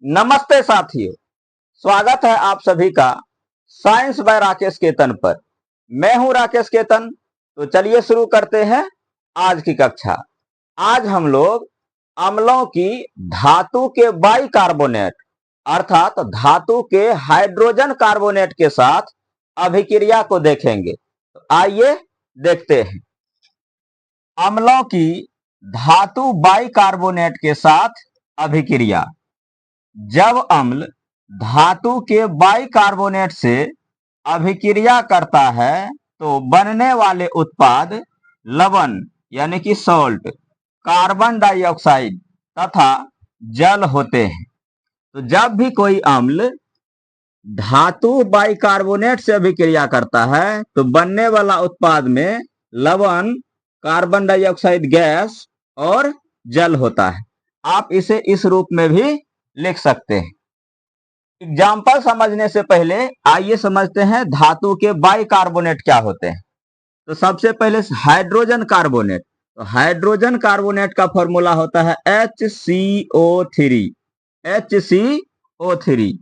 नमस्ते साथियों, स्वागत है आप सभी का साइंस बाय राकेश केतन पर। मैं हूं राकेश केतन। तो चलिए शुरू करते हैं आज की कक्षा। आज हम लोग अम्लों की धातु के बाइकार्बोनेट अर्थात धातु के हाइड्रोजन कार्बोनेट के साथ अभिक्रिया को देखेंगे। तो आइए देखते हैं। अम्लों की धातु बाइकार्बोनेट के साथ अभिक्रिया। जब अम्ल धातु के बाइकार्बोनेट से अभिक्रिया करता है तो बनने वाले उत्पाद लवण यानी कि सॉल्ट, कार्बन डाइऑक्साइड तथा जल होते हैं। तो जब भी कोई अम्ल धातु बाइकार्बोनेट से अभिक्रिया करता है तो बनने वाला उत्पाद में लवण, कार्बन डाइऑक्साइड गैस और जल होता है। आप इसे इस रूप में भी लिख सकते हैं। एग्जाम्पल समझने से पहले आइए समझते हैं धातु के बाइकार्बोनेट क्या होते हैं। तो सबसे पहले हाइड्रोजन कार्बोनेट। तो हाइड्रोजन कार्बोनेट का फॉर्मूला होता है HCO3। HCO3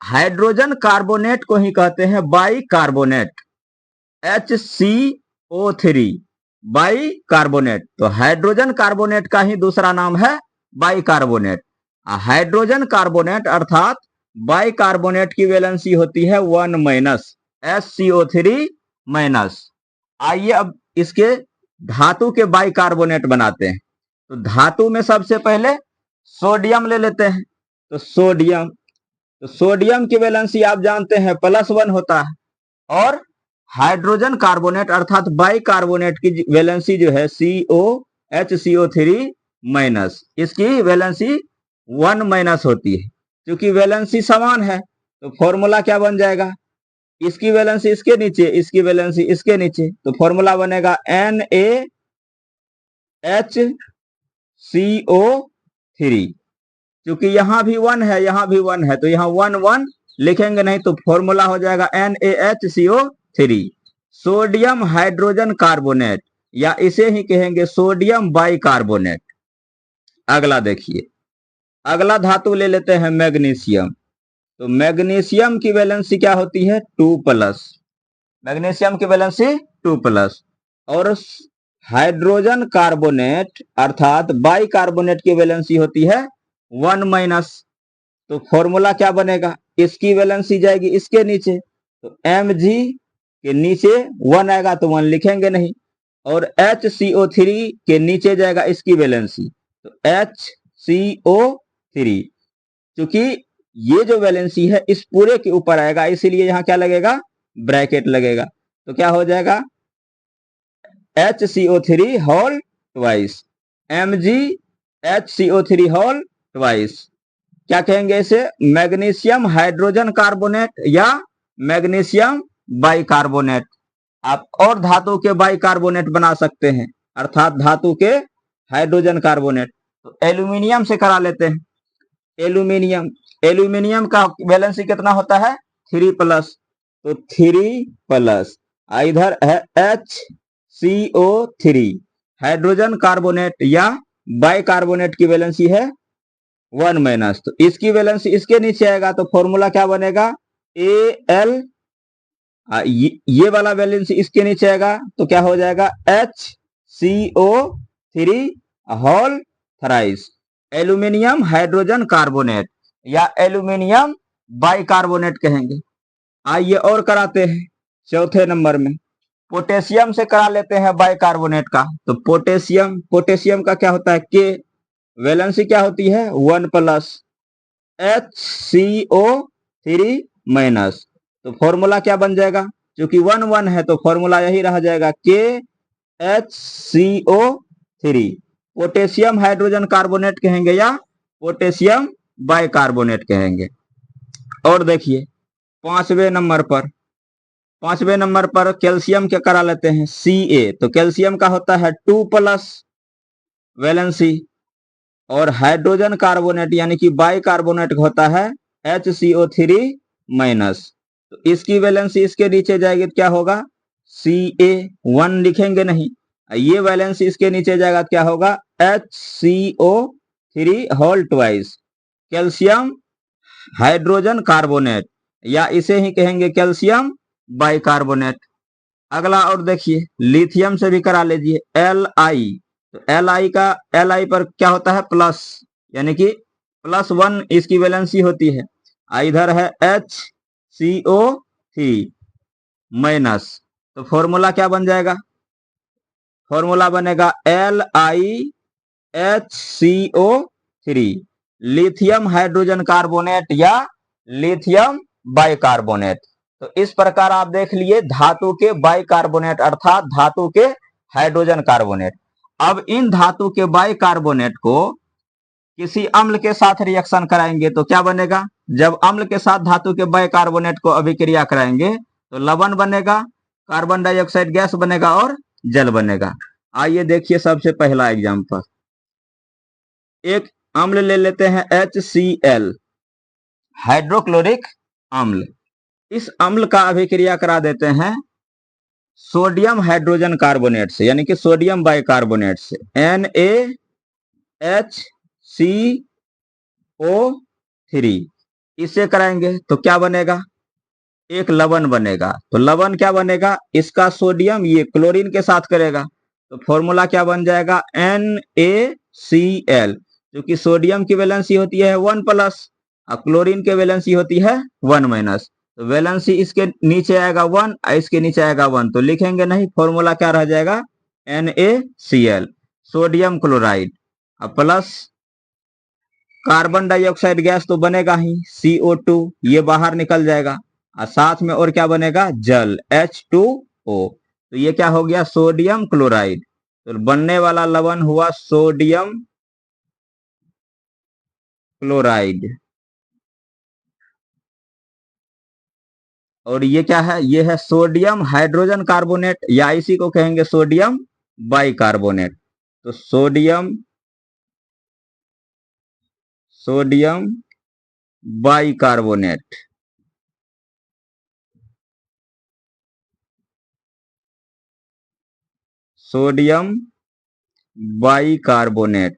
हाइड्रोजन कार्बोनेट को ही कहते हैं बाइकार्बोनेट। HCO3 bicarbonate. तो हाइड्रोजन कार्बोनेट का ही दूसरा नाम है बाइकार्बोनेट। हाइड्रोजन कार्बोनेट अर्थात बाइकार्बोनेट की वैलेंसी होती है 1- HCO3-। आइए अब इसके धातु के बाइकार्बोनेट बनाते हैं। तो धातु में सबसे पहले सोडियम ले लेते हैं। तो सोडियम की वैलेंसी आप जानते हैं +1 होता है। और हाइड्रोजन कार्बोनेट अर्थात बाइकार्बोनेट की वैलेंसी जो है HCO3-, इसकी वैलेंसी 1- होती है। क्योंकि वैलेंसी समान है तो फॉर्मूला क्या बन जाएगा, इसकी वैलेंसी इसके नीचे, इसकी वैलेंसी इसके नीचे, तो फॉर्मूला बनेगा NaHCO3। क्योंकि यहां भी 1 है, यहां भी 1 है, तो यहां 1 लिखेंगे नहीं तो फॉर्मूला हो जाएगा NaHCO3। सोडियम हाइड्रोजन कार्बोनेट या इसे ही कहेंगे सोडियम बाइकार्बोनेट। अगला देखिए, अगला धातु ले लेते हैं मैग्नीशियम। तो मैग्नीशियम की वैलेंसी क्या होती है 2+। मैग्नीशियम की वैलेंसी 2+। और हाइड्रोजन कार्बोनेट अर्थात बाइकार्बोनेट की वैलेंसी होती है 1-। तो फॉर्मूला क्या बनेगा, इसकी वैलेंसी जाएगी इसके नीचे, तो Mg के नीचे 1 आएगा तो 1 लिखेंगे नहीं। और HCO3 के नीचे जाएगा इसकी वैलेंसी, तो HCO3। क्योंकि ये जो वैलेंसी है इस पूरे के ऊपर आएगा, इसीलिए यहां क्या लगेगा, ब्रैकेट लगेगा। तो क्या हो जाएगा HCO3 whole twice, Mg HCO3 whole twice. क्या कहेंगे इसे, मैग्नीशियम हाइड्रोजन कार्बोनेट या मैग्नीशियम बाइकार्बोनेट। आप और धातु के बाइकार्बोनेट बना सकते हैं अर्थात धातु के हाइड्रोजन कार्बोनेट। तो एल्यूमिनियम से करा लेते हैं। एल्यूमिनियम का वैलेंसी कितना होता है 3+। तो 3+। इधर है HCO3 हाइड्रोजन कार्बोनेट या बाइकार्बोनेट की वैलेंसी है 1-। तो इसकी वैलेंसी इसके नीचे आएगा तो फॉर्मूला क्या बनेगा Al। ये वाला वैलेंसी इसके नीचे आएगा तो क्या हो जाएगा HCO3 whole thrice, aluminium hydrogen carbonate या एल्यूमिनियम बाइकार्बोनेट कहेंगे। आइए और कराते हैं। चौथे नंबर में पोटेशियम से करा लेते हैं बाइकार्बोनेट का। तो पोटेशियम का क्या होता है K, वैलेंसी क्या होती है 1+, HCO3-। तो फॉर्मूला क्या बन जाएगा, क्योंकि 1 है तो फॉर्मूला यही रह जाएगा KHCO3। पोटेशियम हाइड्रोजन कार्बोनेट कहेंगे या पोटेशियम बाइकार्बोनेट कहेंगे। और देखिए पांचवें नंबर पर कैल्शियम के करा लेते हैं Ca। तो कैल्शियम का होता है 2+ वैलेंसी और हाइड्रोजन कार्बोनेट यानी कि बाइकार्बोनेट होता है HCO3-। तो इसकी वैलेंसी इसके नीचे जाएगी तो क्या होगा Ca, 1 लिखेंगे नहीं, ये वैलेंसी इसके नीचे जाएगा तो क्या होगा HCO3 whole twice. Calcium hydrogen carbonate, या इसे ही कहेंगे कैल्शियम बाइकार्बोनेट। अगला और देखिए, लिथियम से भी करा लीजिए, Li। तो Li पर क्या होता है, प्लस, यानी कि +1 इसकी वैलेंसी होती है। इधर है HCO3 माइनस, तो फॉर्मूला क्या बन जाएगा, फॉर्मूला बनेगा LiHCO3, लिथियम हाइड्रोजन कार्बोनेट या लिथियम बाइकार्बोनेट। तो इस प्रकार आप देख लिए धातु के बाइकार्बोनेट अर्थात धातु के हाइड्रोजन कार्बोनेट। अब इन धातु के बाइकार्बोनेट को किसी अम्ल के साथ रिएक्शन कराएंगे तो क्या बनेगा, जब अम्ल के साथ धातु के बाइकार्बोनेट को अभिक्रिया कराएंगे तो लवण बनेगा, कार्बन डाइऑक्साइड गैस बनेगा और जल बनेगा। आइए देखिए सबसे पहला एग्जांपल, एक अम्ल ले लेते हैं HCl, हाइड्रोक्लोरिक अम्ल। इस अम्ल का अभिक्रिया करा देते हैं सोडियम हाइड्रोजन कार्बोनेट से, यानी कि सोडियम बाइकार्बोनेट से, NaHCO3। इसे कराएंगे तो क्या बनेगा, एक लवण बनेगा। तो लवण क्या बनेगा, इसका सोडियम ये क्लोरीन के साथ करेगा, तो फॉर्मूला क्या बन जाएगा, NaCl, क्योंकि सोडियम की वैलेंसी होती है 1+ और क्लोरीन की वैलेंसी होती है 1-। तो वैलेंसी इसके नीचे आएगा 1 और इसके नीचे आएगा 1, तो लिखेंगे नहीं, फॉर्मूला क्या रह जाएगा, NaCl, सोडियम क्लोराइड, और प्लस कार्बन डाइऑक्साइड गैस तो बनेगा ही, CO2, ये बाहर निकल जाएगा, और साथ में और क्या बनेगा, जल, H2O। तो ये क्या हो गया, सोडियम क्लोराइड। तो बनने वाला लवण हुआ सोडियम क्लोराइड। और ये क्या है, ये है सोडियम हाइड्रोजन कार्बोनेट, या इसी को कहेंगे सोडियम बाइकार्बोनेट। तो सोडियम बाइकार्बोनेट, सोडियम बाइकार्बोनेट।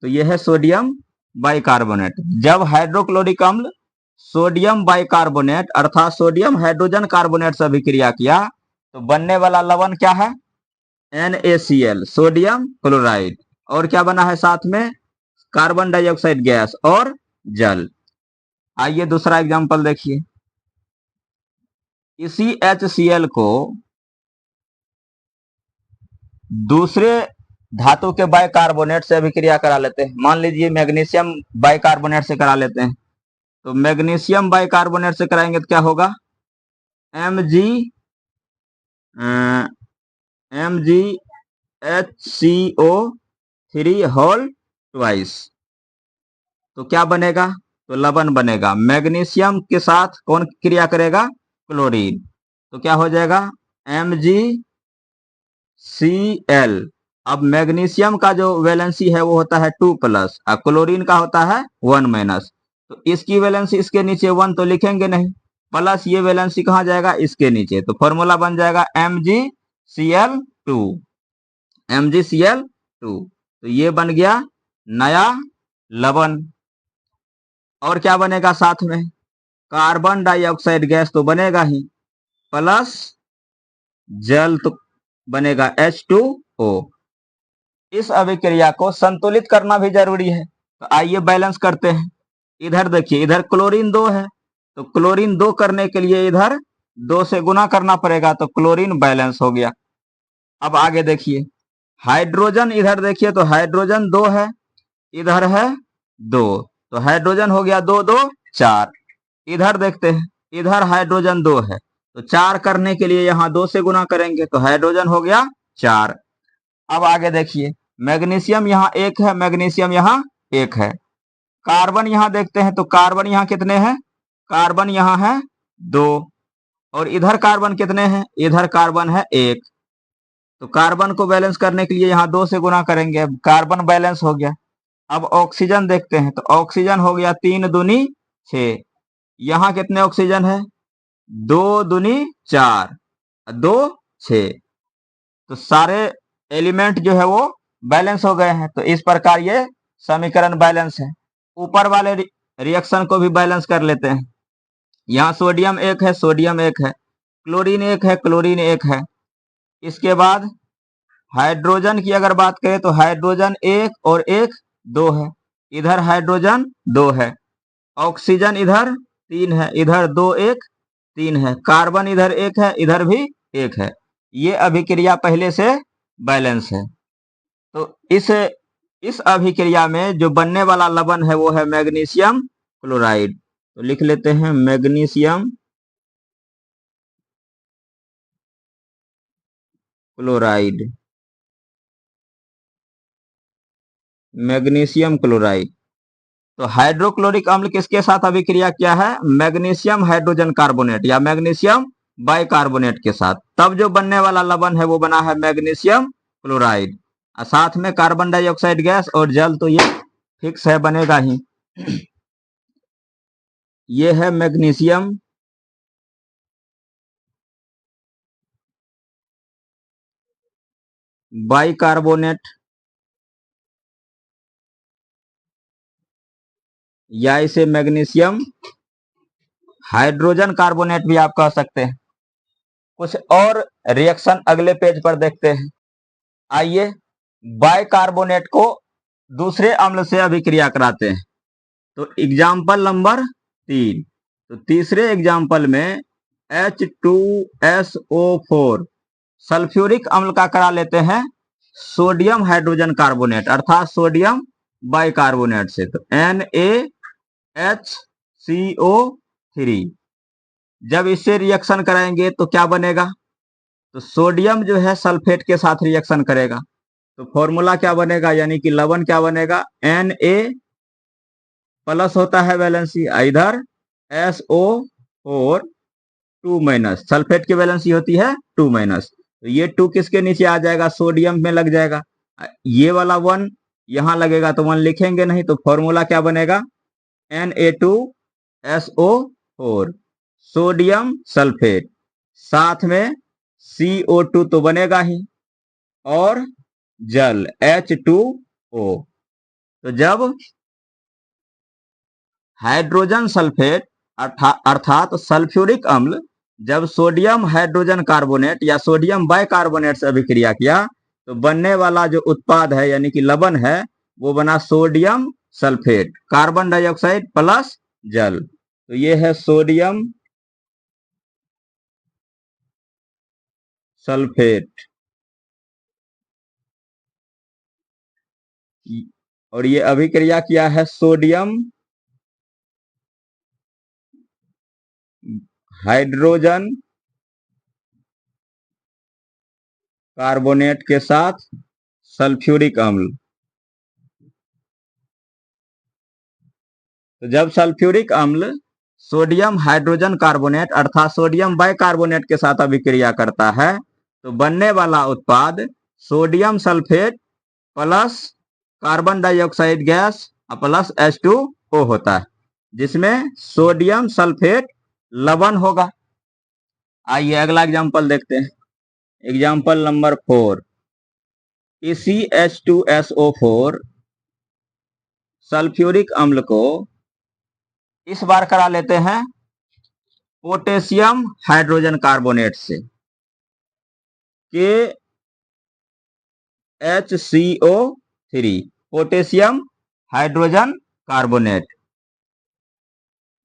तो यह है सोडियम बाइकार्बोनेट। जब हाइड्रोक्लोरिक अम्ल सोडियम बाइकार्बोनेट अर्थात सोडियम हाइड्रोजन कार्बोनेट से अभिक्रिया किया तो बनने वाला लवण क्या है, NaCl, सोडियम क्लोराइड, और क्या बना है साथ में, कार्बन डाइऑक्साइड गैस और जल। आइए दूसरा एग्जांपल देखिए, इसी HCl को दूसरे धातु के बाइकार्बोनेट से अभिक्रिया करा लेते हैं। मान लीजिए मैग्नीशियम बाइकार्बोनेट से करा लेते हैं, तो मैग्नीशियम बाइकार्बोनेट से कराएंगे तो क्या होगा, MgHCO3 होल ट्वाइस। तो क्या बनेगा, तो लवण बनेगा। मैग्नीशियम के साथ कौन क्रिया करेगा, क्लोरीन, तो क्या हो जाएगा, MgCl। अब मैग्नीशियम का जो वैलेंसी है वो होता है 2+ और क्लोरीन का होता है 1-। तो इसकी वैलेंसी इसके नीचे 1 तो लिखेंगे नहीं, प्लस ये वैलेंसी कहाँ जाएगा, इसके नीचे, तो फॉर्मूला बन जाएगा MgCl2। तो ये बन गया नया लवण। और क्या बनेगा साथ में, कार्बन डाइऑक्साइड गैस तो बनेगा ही, प्लस जल तो बनेगा H2O। इस अभिक्रिया को संतुलित करना भी जरूरी है, तो आइए बैलेंस करते हैं। इधर देखिए, इधर क्लोरीन 2 है, तो क्लोरीन 2 करने के लिए इधर 2 से गुना करना पड़ेगा, तो क्लोरीन बैलेंस हो गया। अब आगे देखिए, हाइड्रोजन इधर देखिए, तो हाइड्रोजन 2 है, इधर है 2, तो हाइड्रोजन हो गया 2 2 4। इधर देखते हैं, इधर हाइड्रोजन 2 है, तो 4 करने के लिए यहाँ 2 से गुना करेंगे, तो हाइड्रोजन हो गया 4। अब आगे देखिए, मैग्नीशियम यहाँ 1 है, मैग्नीशियम यहाँ 1 है। कार्बन यहाँ देखते हैं, तो कार्बन यहाँ कितने हैं, कार्बन यहाँ है 2, और इधर कार्बन कितने हैं, इधर कार्बन है 1। तो कार्बन को बैलेंस करने के लिए यहाँ 2 से गुना करेंगे, कार्बन बैलेंस हो गया। अब ऑक्सीजन देखते हैं, तो ऑक्सीजन हो गया 3 दूनी 6। यहाँ कितने ऑक्सीजन है, 2 दूनी 4, 2 6। तो सारे एलिमेंट जो है वो बैलेंस हो गए हैं, तो इस प्रकार ये समीकरण बैलेंस है। ऊपर वाले रिएक्शन को भी बैलेंस कर लेते हैं। यहाँ सोडियम एक है, सोडियम एक है, क्लोरीन एक है, क्लोरीन एक है। इसके बाद हाइड्रोजन की अगर बात करें तो हाइड्रोजन एक और एक दो है, इधर हाइड्रोजन दो है। ऑक्सीजन इधर तीन है, इधर दो एक तीन है। कार्बन इधर एक है, इधर भी एक है। ये अभिक्रिया पहले से बैलेंस है। तो इस अभिक्रिया में जो बनने वाला लवण है वो है मैग्नीशियम क्लोराइड। तो लिख लेते हैं मैग्नीशियम क्लोराइड, मैग्नीशियम क्लोराइड। तो हाइड्रोक्लोरिक अम्ल किसके साथ अभिक्रिया किया है? मैग्नीशियम हाइड्रोजन कार्बोनेट या मैग्नीशियम बाइकार्बोनेट के साथ। तब जो बनने वाला लवण है वो बना है मैग्नीशियम क्लोराइड। साथ में कार्बन डाइऑक्साइड गैस और जल तो ये फिक्स है, बनेगा ही। ये है मैग्नीशियम बाइकार्बोनेट या इसे मैग्नीशियम हाइड्रोजन कार्बोनेट भी आप कह सकते हैं। कुछ और रिएक्शन अगले पेज पर देखते हैं। आइए बाइकार्बोनेट को दूसरे अम्ल से अभिक्रिया कराते हैं। तो एग्जाम्पल नंबर 3। तो तीसरे एग्जाम्पल में H2SO4 सल्फ्यूरिक अम्ल का करा लेते हैं सोडियम हाइड्रोजन कार्बोनेट अर्थात सोडियम बाइकार्बोनेट से। तो NaHCO3 जब इससे रिएक्शन कराएंगे तो क्या बनेगा? तो सोडियम जो है सल्फेट के साथ रिएक्शन करेगा। तो फॉर्मूला क्या बनेगा, यानी कि लवण क्या बनेगा? Na प्लस होता है वैलेंसी, इधर SO4 2 माइनस, सल्फेट की वैलेंसी होती है 2 माइनस। तो ये 2 किसके नीचे आ जाएगा? सोडियम में लग जाएगा। ये वाला 1 यहां लगेगा तो 1 लिखेंगे नहीं। तो फॉर्मूला क्या बनेगा? Na2SO4 सोडियम सल्फेट, साथ में CO2 तो बनेगा ही और जल H2O। तो जब हाइड्रोजन सल्फेट अर्थात सल्फ्यूरिक अम्ल जब सोडियम हाइड्रोजन कार्बोनेट या सोडियम बाइकार्बोनेट से अभिक्रिया किया तो बनने वाला जो उत्पाद है यानी कि लवण है वो बना sodium sulphate, carbon dioxide plus जल। तो ये है सोडियम सल्फेट और ये अभिक्रिया किया है सोडियम हाइड्रोजन कार्बोनेट के साथ सल्फ्यूरिक अम्ल। तो जब सल्फ्यूरिक अम्ल सोडियम हाइड्रोजन कार्बोनेट अर्थात सोडियम बाइकार्बोनेट के साथ अभिक्रिया करता है तो बनने वाला उत्पाद sodium sulphate plus carbon dioxide gas plus H2O होता है, जिसमें सोडियम सल्फेट लवण होगा। आइए अगला एग्जांपल देखते हैं। Example number 4। इसी H2SO4 सल्फ्यूरिक अम्ल को इस बार करा लेते हैं पोटेशियम हाइड्रोजन कार्बोनेट से KHCO3 पोटेशियम हाइड्रोजन कार्बोनेट।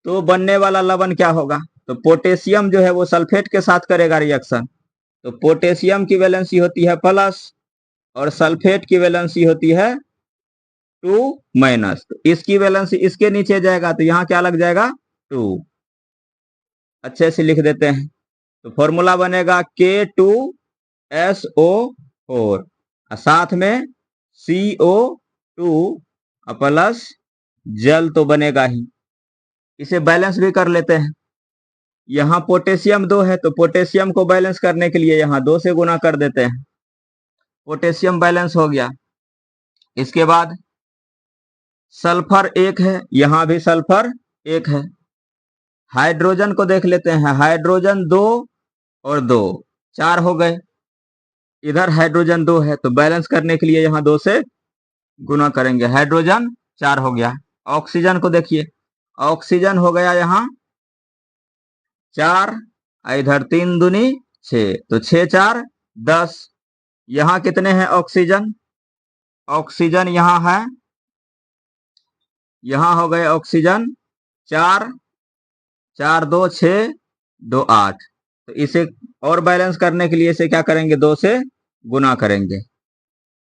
तो बनने वाला लवण क्या होगा? तो पोटेशियम जो है वो सल्फेट के साथ करेगा रिएक्शन। तो पोटेशियम की वैलेंसी होती है प्लस और सल्फेट की वैलेंसी होती है 2 माइनस। तो इसकी वैलेंसी इसके नीचे जाएगा तो यहाँ क्या लग जाएगा? 2। अच्छे से लिख देते हैं। तो फॉर्मूला बनेगा K2SO4 साथ में CO2 प्लस जल तो बनेगा ही। इसे बैलेंस भी कर लेते हैं। यहाँ पोटेशियम 2 है तो पोटेशियम को बैलेंस करने के लिए यहाँ 2 से गुना कर देते हैं। पोटेशियम बैलेंस हो गया। इसके बाद सल्फर 1 है, यहाँ भी सल्फर 1 है। हाइड्रोजन को देख लेते हैं। हाइड्रोजन 2 और 2 4 हो गए। इधर हाइड्रोजन 2 है तो बैलेंस करने के लिए यहाँ 2 से गुना करेंगे। हाइड्रोजन 4 हो गया। ऑक्सीजन को देखिए, ऑक्सीजन हो गया यहाँ 4, इधर 3 दूनी 6, तो 6 4 10। यहाँ कितने हैं ऑक्सीजन? ऑक्सीजन यहाँ है, यहाँ हो गए ऑक्सीजन 4, 4 2 6 2 8। तो इसे और बैलेंस करने के लिए इसे क्या करेंगे? 2 से गुना करेंगे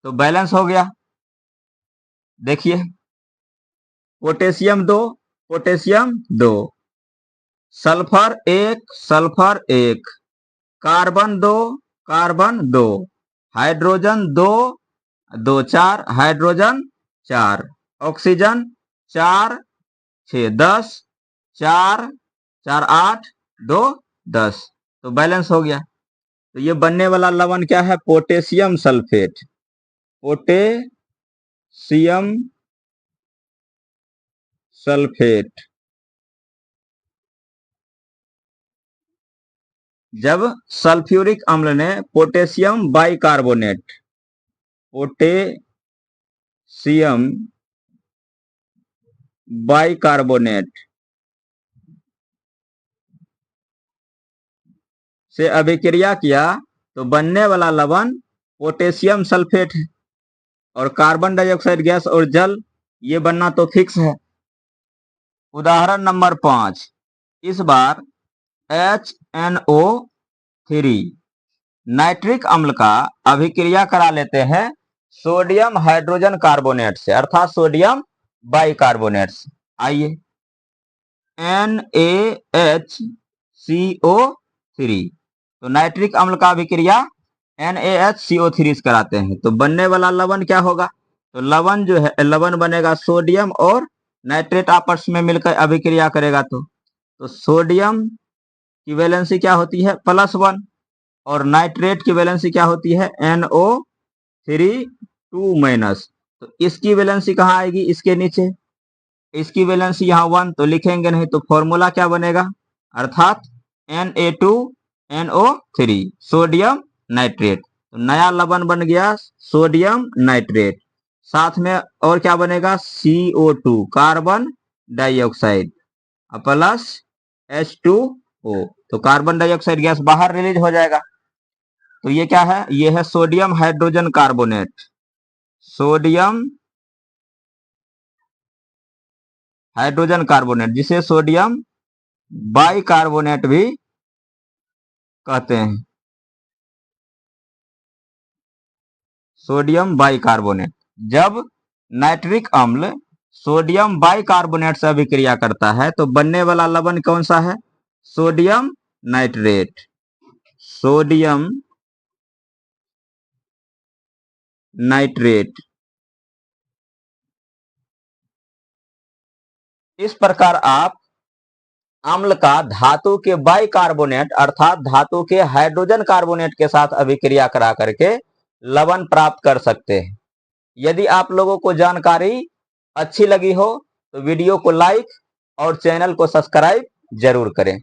तो बैलेंस हो गया। देखिए, potassium 2, potassium 2, sulphur 1, sulphur 1, carbon 2, carbon 2, hydrogen 2 2 4, hydrogen 4, oxygen 4 6 10, 4 4 8 2 10। तो बैलेंस हो गया। तो ये बनने वाला लवण क्या है? Potassium sulphate. Potassium sulphate. जब सल्फ्यूरिक अम्ल ने पोटेशियम बाइकार्बोनेट, पोटेशियम बाइकार्बोनेट से अभिक्रिया किया तो बनने वाला लवण पोटेशियम सल्फेट है। और कार्बन डाइऑक्साइड गैस और जल ये बनना तो फिक्स है। उदाहरण नंबर 5, इस बार HNO3 नाइट्रिक अम्ल का अभिक्रिया करा लेते हैं सोडियम हाइड्रोजन कार्बोनेट से, अर्थात सोडियम बाइकार्बोनेट से। आइए, NaHCO3, तो नाइट्रिक अम्ल का अभिक्रिया NaHCO3 से कराते हैं तो बनने वाला लवण क्या होगा? तो लवण जो है, लवण बनेगा सोडियम और नाइट्रेट आपस में मिलकर अभिक्रिया करेगा तो सोडियम की वैलेंसी क्या होती है? +1, और नाइट्रेट की वैलेंसी क्या होती है? NO3 2-। तो इसकी वैलेंसी कहाँ आएगी? इसके नीचे। इसकी वैलेंसी यहाँ 1, तो लिखेंगे नहीं, तो फॉर्मूला क्या बनेगा? अर्थात Na2NO3, सोडियम नाइट्रेट। तो नया लवण बन गया सोडियम नाइट्रेट। साथ में और क्या बनेगा? CO2, carbon dioxide, plus H2O, तो कार्बन डाइऑक्साइड गैस बाहर रिलीज हो जाएगा। तो ये क्या है? ये है sodium hydrogen carbonate, sodium hydrogen carbonate, जिसे सोडियम बाइकार्बोनेट भी कहते हैं, सोडियम बाइकार्बोनेट। जब नाइट्रिक अम्ल सोडियम बाइकार्बोनेट से अभिक्रिया करता है तो बनने वाला लवण कौन सा है? Sodium nitrate, sodium nitrate. इस प्रकार आप अम्ल का धातु के बाइकार्बोनेट अर्थात धातु के हाइड्रोजन कार्बोनेट के साथ अभिक्रिया करा करके लवण प्राप्त कर सकते हैं। यदि आप लोगों को जानकारी अच्छी लगी हो तो वीडियो को लाइक और चैनल को सब्सक्राइब जरूर करें।